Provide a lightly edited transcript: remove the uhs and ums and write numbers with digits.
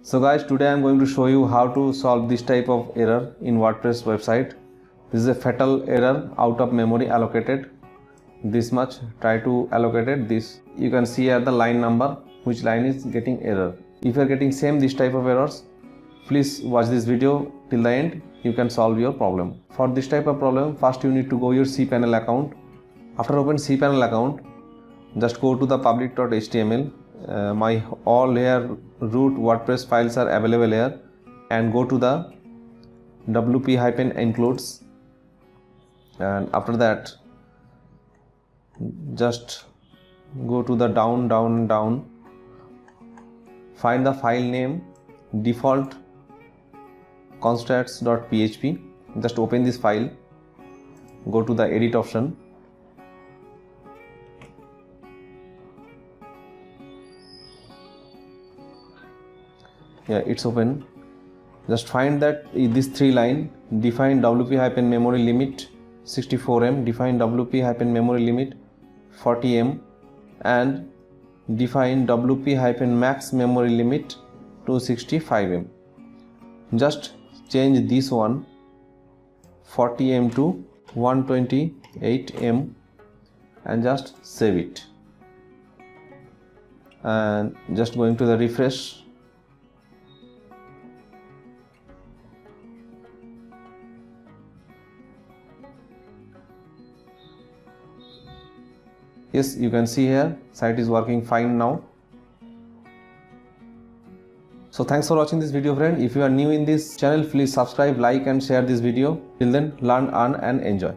So guys, today I am going to show you how to solve this type of error in WordPress website. This is a fatal error, out of memory allocated this much. Try to allocate it this. You can see at the line number which line is getting error. If you are getting this type of errors, please watch this video till the end. You can solve your problem. For this type of problem, first you need to go your cPanel account. After open cPanel account, just go to the public.html. My all here root WordPress files are available here, and go to the wp-includes, and after that just go to the down, find the file name default constructs.php. just open this file, go to the edit option, it's open. Just find that this 3 line, define wp-memory limit 64M, define wp-memory limit 40M, and define wp-max memory limit 265M. just change this one 40M to 128M and just save it, and just going to the refresh. Yes, you can see here site is working fine now. So thanks for watching this video, friend. If you are new in this channel, please subscribe, like and share this video. Till then, learn, earn and enjoy.